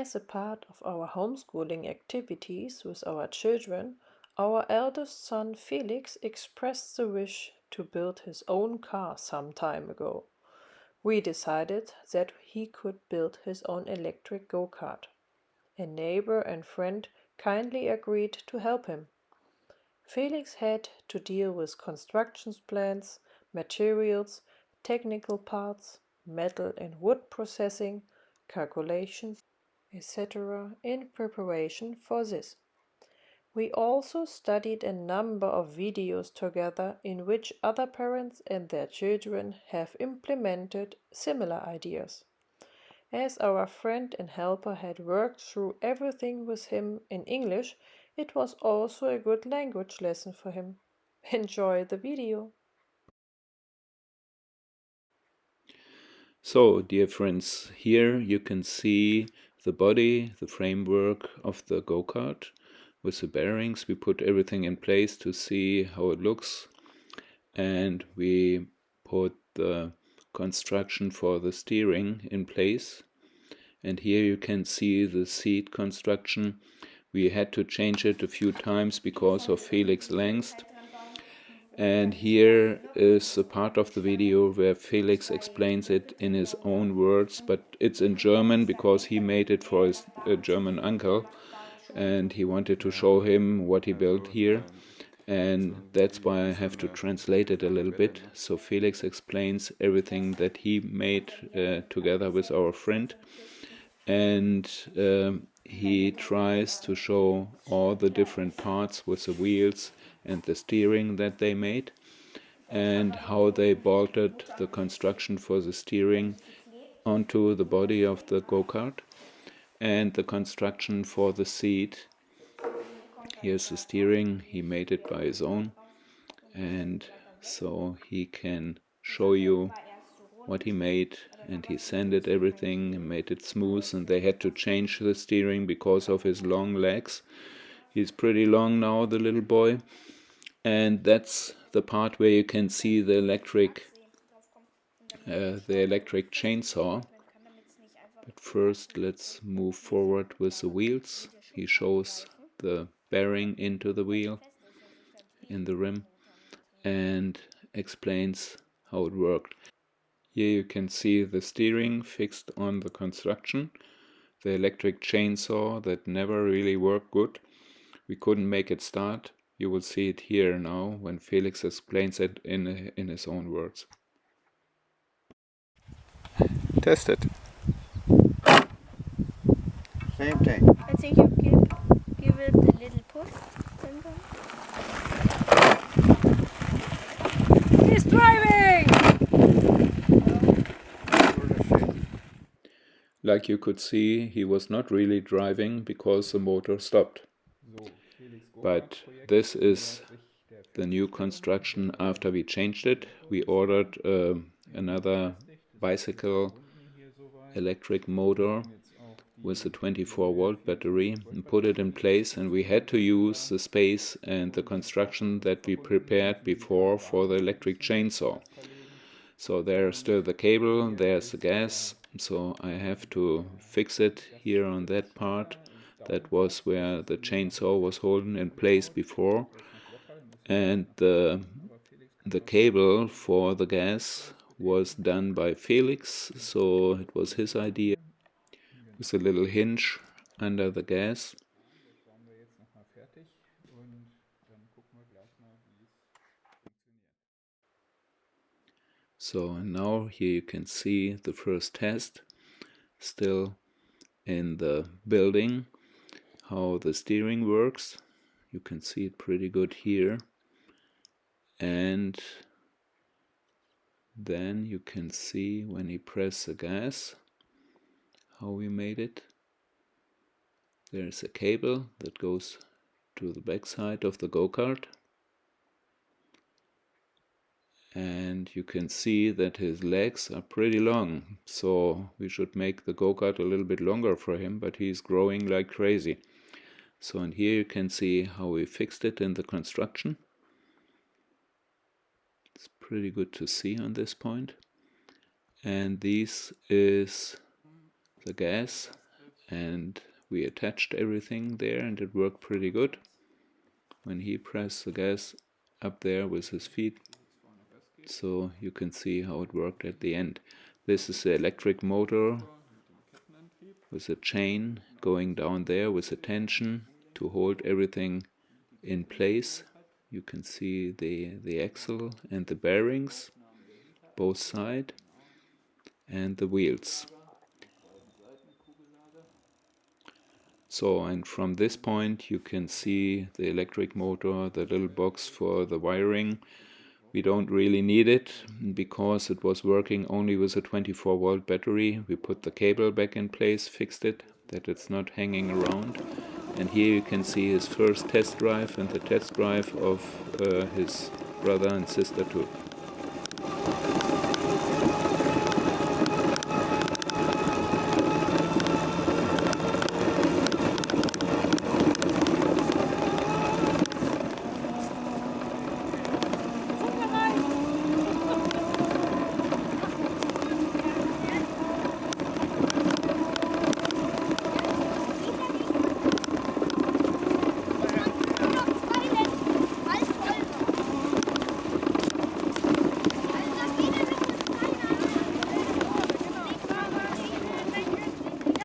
As a part of our homeschooling activities with our children, our eldest son Felix expressed the wish to build his own car some time ago. We decided that he could build his own electric go-kart. A neighbor and friend kindly agreed to help him. Felix had to deal with construction plans, materials, technical parts, metal and wood processing, calculations, etc. in preparation for this. We also studied a number of videos together in which other parents and their children have implemented similar ideas. As our friend and helper had worked through everything with him in English, it was also a good language lesson for him. Enjoy the video! So, dear friends, here you can see the body, the framework of the go-kart with the bearings. We put everything in place to see how it looks, and we put the construction for the steering in place. And here you can see the seat construction. We had to change it a few times because of Felix's length. And here is a part of the video where Felix explains it in his own words, but it's in German because he made it for his German uncle and he wanted to show him what he built here, and that's why I have to translate it a little bit. So Felix explains everything that he made together with our friend, and he tries to show all the different parts with the wheels and the steering that they made, and how they bolted the construction for the steering onto the body of the go-kart, and the construction for the seat. Here's the steering, he made it by his own, and so he can show you what he made, and he sanded everything and made it smooth, and they had to change the steering because of his long legs. He's pretty long now, the little boy, and that's the part where you can see the electric chainsaw. But first let's move forward with the wheels. He shows the bearing into the wheel in the rim and explains how it worked. Here you can see the steering fixed on the construction, the electric chainsaw that never really worked good. We couldn't make it start. You will see it here now when Felix explains it in his own words. Test it. Same thing. I think you give it a little push. He's driving! Like you could see, he was not really driving because the motor stopped. But this is the new construction after we changed it. We ordered another bicycle electric motor with a 24-volt battery and put it in place, and we had to use the space and the construction that we prepared before for the electric chainsaw. So there's still the cable, there's the gas, so I have to fix it here on that part. That was where the chainsaw was holding in place before, and the cable for the gas was done by Felix, so it was his idea, with a little hinge under the gas. So now here you can see the first test, still in the building, how the steering works. You can see it pretty good here, and then you can see when you press the gas how we made it. There's a cable that goes to the back side of the go-kart, and you can see that his legs are pretty long, so we should make the go-kart a little bit longer for him, but he's growing like crazy. So and here you can see how we fixed it in the construction. It's pretty good to see on this point. And this is the gas and we attached everything there, and it worked pretty good. When he pressed the gas up there with his feet, so you can see how it worked at the end. This is the electric motor with a chain going down there with a tension to hold everything in place. You can see the axle and the bearings, both sides, and the wheels. So, and from this point you can see the electric motor, the little box for the wiring. We don't really need it because it was working only with a 24-volt battery. We put the cable back in place, fixed it, that it's not hanging around. And here you can see his first test drive and the test drive of his brother and sister too.